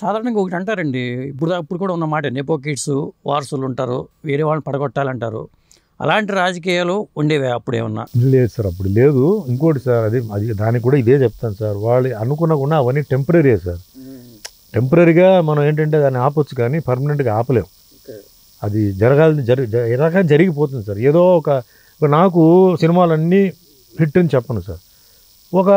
సాధారణంగా ఒకటి అంటారండి. ఇప్పుడు కూడా ఉన్న మాట నెపో కిడ్స్, వారసులు ఉంటారు. వేరే వాళ్ళని పడగొట్టాలంటారు. అలాంటి రాజకీయాలు ఉండేవా అప్పుడేమన్నా? లేదు సార్, అప్పుడు లేదు. ఇంకోటి సార్, అది దానికి కూడా ఇదే చెప్తాను సార్. వాళ్ళు అనుకున్నా అవన్నీ టెంపరీ సార్. టెంపరీగా మనం ఏంటంటే దాన్ని ఆపొచ్చు, కానీ పర్మనెంట్గా ఆపలేం. అది జరిగిపోతుంది సార్. ఏదో ఒక నాకు సినిమాలన్నీ హిట్ అని చెప్పను సార్. ఒక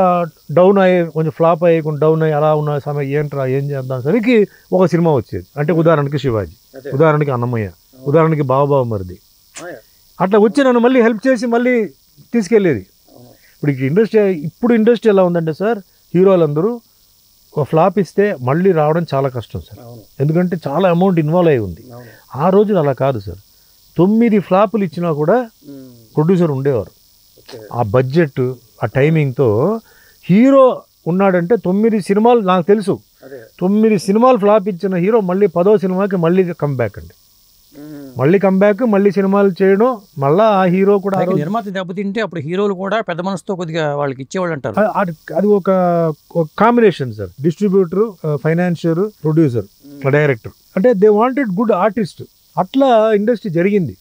డౌన్ అయ్యి కొంచెం ఫ్లాప్ అయ్యి కొంచెం డౌన్ అయ్యి అలా ఉన్న సమయం ఏంట్రా ఏం చేద్దాం సరికి ఒక సినిమా వచ్చేది. అంటే ఉదాహరణకి శివాజీ, ఉదాహరణకి అన్నమయ్య, ఉదాహరణకి బావమరిది, అట్లా వచ్చి నన్ను మళ్ళీ హెల్ప్ చేసి మళ్ళీ తీసుకెళ్ళేది. ఇప్పుడు ఇండస్ట్రీ ఎలా ఉందంటే సార్, హీరోలందరూ ఒక ఫ్లాప్ ఇస్తే మళ్ళీ రావడం చాలా కష్టం సార్. ఎందుకంటే చాలా అమౌంట్ ఇన్వాల్వ్ అయి ఉంది. ఆ రోజులు అలా కాదు సార్. 9 ఫ్లాపులు ఇచ్చినా కూడా ప్రొడ్యూసర్ ఉండేవారు. ఆ బడ్జెట్, ఆ టైమింగ్తో హీరో ఉన్నాడంటే 9 సినిమాలు నాకు తెలుసు. 9 సినిమాలు ఫ్లాప్ ఇచ్చిన హీరో మళ్ళీ 10వ సినిమాకి మళ్ళీ కంబ్యాక్ అండి. మళ్ళీ కంబ్యాక్, మళ్ళీ సినిమాలు చేయడం, మళ్ళీ ఆ హీరో కూడా నిర్మాత దెబ్బతింటే అప్పుడు హీరోలు కూడా పెద్ద మనసుతో కొద్దిగా వాళ్ళకి ఇచ్చేవాళ్ళు అంటారు. అది ఒక combination sir. Distributor, financier, producer, director, అంటే దే వాంటెడ్ గుడ్ ఆర్టిస్ట్. అట్లా ఇండస్ట్రీ జరిగింది.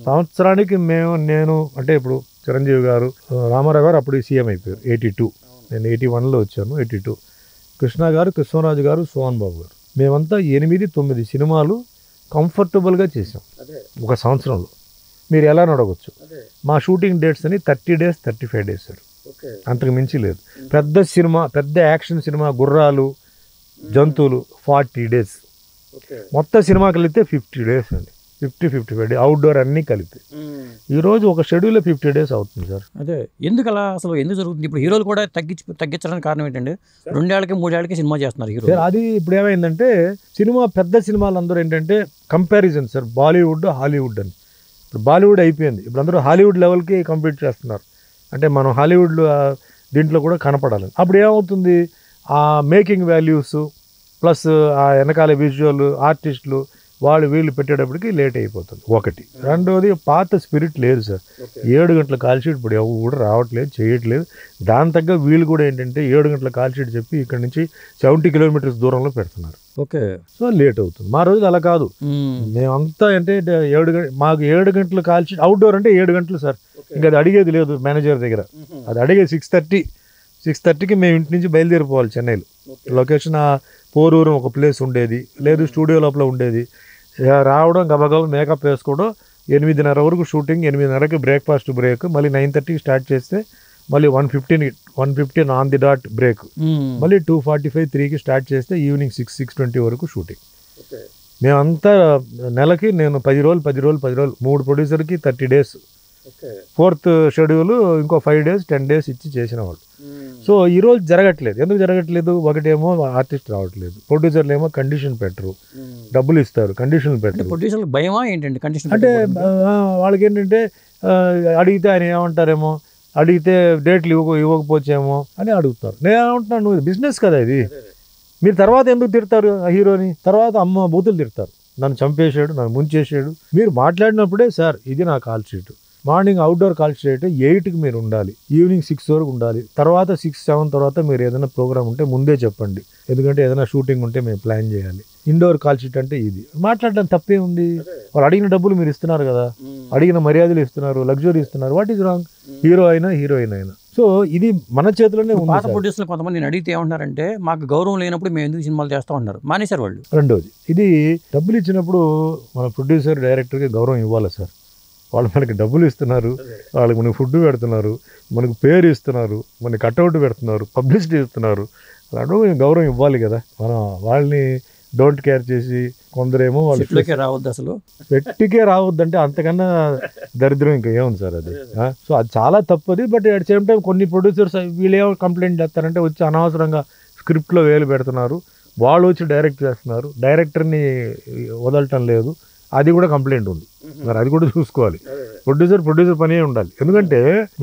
సంవత్సరానికి నేను అంటే ఇప్పుడు చిరంజీవి గారు, రామారావు గారు అప్పుడు సీఎం అయిపోయారు 82, నేను 81లో వచ్చాను. 82 కృష్ణ గారు, కృష్ణరాజు గారు, సోహన్ బాబు గారు, మేమంతా 8-9 సినిమాలు కంఫర్టబుల్గా చేసాం ఒక సంవత్సరంలో. మీరు ఎలా అడగొచ్చు, మా షూటింగ్ డేట్స్ అని 30 days 35 days సార్, అంతకు మించి లేదు. పెద్ద సినిమా, పెద్ద యాక్షన్ సినిమా, గుర్రాలు, జంతువులు 40 days, మొత్తం సినిమా కలిపితే 50 days అండి. 50-55 days అవుట్డోర్ అన్నీ కలిపి ఈరోజు ఒక షెడ్యూల్లో 50 days అవుతుంది సార్. అదే ఎందుకు అలా, అసలు ఎందుకు జరుగుతుంది? ఇప్పుడు హీరోలు కూడా తగ్గించడానికి కారణం ఏంటంటే 2 ఏళ్ళకి 3 ఏళ్ళకి సినిమా చేస్తున్నారు హీరో. అది ఇప్పుడు ఏమైందంటే పెద్ద సినిమాలు అందరూ ఏంటంటే కంపారిజన్ సార్, బాలీవుడ్ హాలీవుడ్ అని. ఇప్పుడు బాలీవుడ్ అయిపోయింది, ఇప్పుడు అందరూ హాలీవుడ్ లెవెల్కి కంపీట్ చేస్తున్నారు. అంటే మనం హాలీవుడ్ దీంట్లో కూడా కనపడాలి. అప్పుడు ఏమవుతుంది, ఆ మేకింగ్ వాల్యూస్ ప్లస్ ఆ వెనకాల విజువల్ ఆర్టిస్టులు వీళ్ళు పెట్టేటప్పటికి లేట్ అయిపోతుంది ఒకటి. రెండోది పాత స్పిరిట్ లేదు సార్. 7 గంటల కాల్ షీట్ ఇప్పుడు ఎవరు కూడా రావట్లేదు, చేయట్లేదు. దాని తగ్గ వీళ్ళు కూడా ఏంటంటే 7 గంటల కాల్ షీట్ చెప్పి ఇక్కడ నుంచి 70 kilometers దూరంలో పెడుతున్నారు. ఓకే, సో లేట్ అవుతుంది. మా రోజులు అలా కాదు. మేమంతా అంటే మాకు 7 గంటల కాల్ షీట్, అవుట్డోర్ అంటే 7 గంటలు సార్. ఇంకా అది అడిగేది లేదు మేనేజర్ దగ్గర. అది అడిగేది 6:30కి మేము ఇంటి నుంచి బయలుదేరిపోవాలి. చెన్నైలో లొకేషన్ పోరూరు ఒక ప్లేస్ ఉండేది, లేదు స్టూడియో లోపల ఉండేది. రావడం, గబగబా మేకప్ వేసుకోవడం, 8:30 వరకు షూటింగ్, 8:30కి బ్రేక్ఫాస్ట్ బ్రేక్, మళ్ళీ 9:30కి స్టార్ట్ చేస్తే మళ్ళీ 1:15 ఆన్ ది డాట్ బ్రేక్, మళ్ళీ 2:45 3కి స్టార్ట్ చేస్తే ఈవినింగ్ 6-6:20 వరకు షూటింగ్. మేమంతా నెలకి నేను 10 రోజులు 3 ప్రొడ్యూసర్కి 30 days, 4th షెడ్యూల్ ఇంకో 5 days 10 days ఇచ్చి చేసిన వాళ్ళు. సో ఈరోజు జరగట్లేదు. ఎందుకు జరగట్లేదు? ఒకటేమో ఆర్టిస్ట్ రావట్లేదు, ప్రొడ్యూసర్లు ఏమో కండిషన్ పెట్టరు, డబ్బులు ఇస్తారు కండిషన్లు పెట్టరు. ప్రొడ్యూసర్లకు భయమా ఏంటండి కండిషన్? అంటే వాళ్ళకి ఏంటంటే అడిగితే ఆయన ఏమంటారేమో, అడిగితే డేట్లు ఇవ్వకపోవచ్చేమో అని అడుగుతారు. నేను ఏమంటున్నాను, నువ్వు బిజినెస్ కదా ఇది. మీరు తర్వాత ఎందుకు తిడతారు ఆ హీరోని? తర్వాత అమ్మ బూతులు తిడతారు, నన్ను చంపేశాడు, నన్ను ముంచేసాడు. మీరు మాట్లాడినప్పుడే సార్ ఇది నా call sheet, morning outdoor call sheet 8కి మీరు ఉండాలి, ఈవినింగ్ 6 వరకు ఉండాలి. తర్వాత 6-7 తర్వాత మీరు ఏదైనా ప్రోగ్రామ్ ఉంటే ముందే చెప్పండి, ఎందుకంటే ఏదైనా షూటింగ్ ఉంటే మేము ప్లాన్ చేయాలి. ఇండోర్ కాల్ షీట్ అంటే ఇది. మాట్లాడడం తప్పే ఉంది. వాళ్ళు అడిగిన డబ్బులు మీరు ఇస్తున్నారు కదా, అడిగిన మర్యాదలు ఇస్తున్నారు, లగ్జరీ ఇస్తున్నారు. What is wrong? హీరో అయినా హీరోయిన్ అయినా. సో ఇది మన చేతిలోనే ఉంది. పాత ప్రొడ్యూసర్లు కొంతమంది నేను అడిగితే ఏమంటారంటే, మాకు గౌరవం లేనప్పుడు మేము ఎందుకు సినిమాలు చేస్తూ ఉంటారు, మానేశారు వాళ్ళు. రెండోది, ఇది డబ్బులు ఇచ్చినప్పుడు మన ప్రొడ్యూసర్ డైరెక్టర్కి గౌరవం ఇవ్వాలి సార్. వాళ్ళు మనకి డబ్బులు ఇస్తున్నారు, వాళ్ళకి మనకి ఫుడ్ పెడుతున్నారు, మనకు పేరు ఇస్తున్నారు, మనకి కట్అవుట్ పెడుతున్నారు, పబ్లిసిటీ ఇస్తున్నారు. అలాంటి గౌరవం ఇవ్వాలి కదా. మనం వాళ్ళని డోంట్ కేర్ చేసి కొందరేమో వాళ్ళు రావద్దు, అసలు పెట్టికే రావద్దంటే అంతకన్నా దరిద్రం ఇంకా ఏముంది సార్ అది. సో అది చాలా తప్పది. బట్ అట్ సేమ్ టైం కొన్ని ప్రొడ్యూసర్స్ వీళ్ళేమో కంప్లైంట్ చేస్తారంటే వచ్చి అనవసరంగా స్క్రిప్ట్లో వేలు పెడుతున్నారు, వాళ్ళు వచ్చి డైరెక్ట్ చేస్తున్నారు, డైరెక్టర్ని వదలటం లేదు, అది కూడా కంప్లైంట్ ఉంది. మరి అది కూడా చూసుకోవాలి. ప్రొడ్యూసర్ పనే ఉండాలి. ఎందుకంటే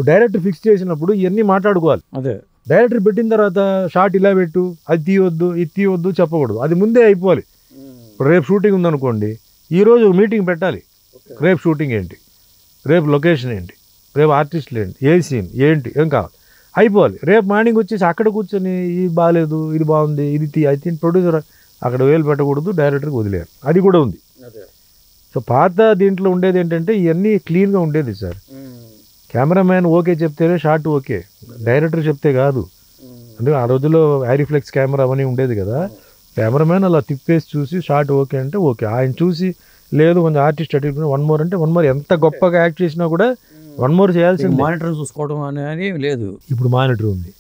డైరెక్టర్ ఫిక్స్ చేసినప్పుడు ఇవన్నీ మాట్లాడుకోవాలి. అదే డైరెక్టర్ పెట్టిన తర్వాత షార్ట్ ఇలా పెట్టు, అది తీయొద్దు, ఇది తీయొద్దు చెప్పకూడదు. అది ముందే అయిపోవాలి. ఇప్పుడు రేపు షూటింగ్ ఉందనుకోండి, ఈరోజు మీటింగ్ పెట్టాలి. రేపు షూటింగ్ ఏంటి, రేపు లొకేషన్ ఏంటి, రేపు ఆర్టిస్టులు ఏంటి, ఏ సీన్ ఏంటి, ఏం కావాలి అయిపోవాలి. రేపు మార్నింగ్ వచ్చేసి అక్కడ కూర్చొని ఇది బాగాలేదు, ఇది బాగుంది, ఇది ప్రొడ్యూసర్ అక్కడ వేలు పెట్టకూడదు, డైరెక్టర్కి వదిలేరు, అది కూడా ఉంది. సో పాత దీంట్లో ఉండేది ఏంటంటే ఇవన్నీ క్లీన్గా ఉండేది సార్. కెమెరామ్యాన్ ఓకే చెప్తేనే షార్ట్ ఓకే, డైరెక్టర్ చెప్తే కాదు. అంటే ఆ రోజుల్లో ఐరిఫ్లెక్స్ కెమెరా అవన్నీ ఉండేది కదా, కెమెరామ్యాన్ అలా తిప్పేసి చూసి షార్ట్ ఓకే అంటే ఓకే. ఆయన చూసి లేదు కొంచెం ఆర్టిస్ట్ అటు 1 more అంటే 1 more, ఎంత గొప్పగా యాక్ట్ చేసినా కూడా 1 more చేయాల్సింది. మానిటర్ చూసుకోవడం అనేది లేదు. ఇప్పుడు మానిటర్ ఉంది,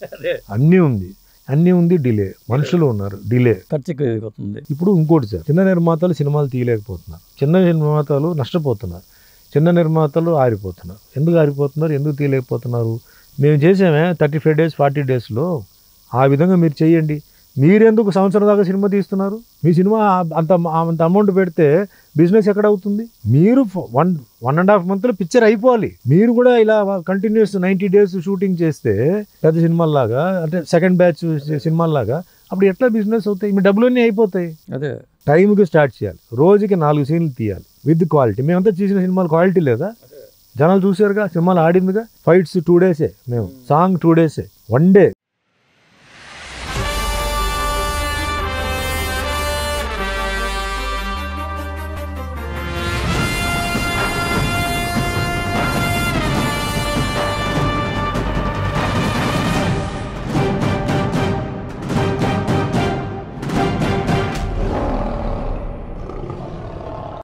అన్నీ ఉంది, డిలే, మనుషులు ఉన్నారు, డిలే, ఖర్చు ఎక్కువ అయిపోతుంది. ఇప్పుడు ఇంకోటి సార్, చిన్న నిర్మాతలు సినిమాలు తీయలేకపోతున్నారు, చిన్న నిర్మాతలు నష్టపోతున్నారు, చిన్న నిర్మాతలు ఆరిపోతున్నారు. ఎందుకు ఆరిపోతున్నారు, ఎందుకు తీయలేకపోతున్నారు? మేము చేసామే 35 days 40 daysలో, ఆ విధంగా మీరు చేయండి. మీరెందుకు సంవత్సరం దాకా సినిమా తీస్తున్నారు? మీ సినిమా అంత అమౌంట్ పెడితే బిజినెస్ ఎక్కడ అవుతుంది? మీరు 1.5 monthలో పిక్చర్ అయిపోవాలి. మీరు కూడా ఇలా కంటిన్యూస్ 90 days షూటింగ్ చేస్తే పెద్ద సినిమాల్లాగా, అంటే సెకండ్ బ్యాచ్ సినిమాల్లాగా, అప్పుడు ఎట్లా బిజినెస్ అవుతాయి? మీ డబ్బులన్నీ అయిపోతాయి. అదే టైంకి స్టార్ట్ చేయాలి, రోజుకి 4 సీన్లు తీయాలి విత్ క్వాలిటీ. మేమంతా చేసిన సినిమాలు క్వాలిటీ లేదా? జనాలు చూసారుగా, సినిమాలు ఆడిందిగా. ఫైట్స్ 2 days, మేము సాంగ్ 2 days, 1 day.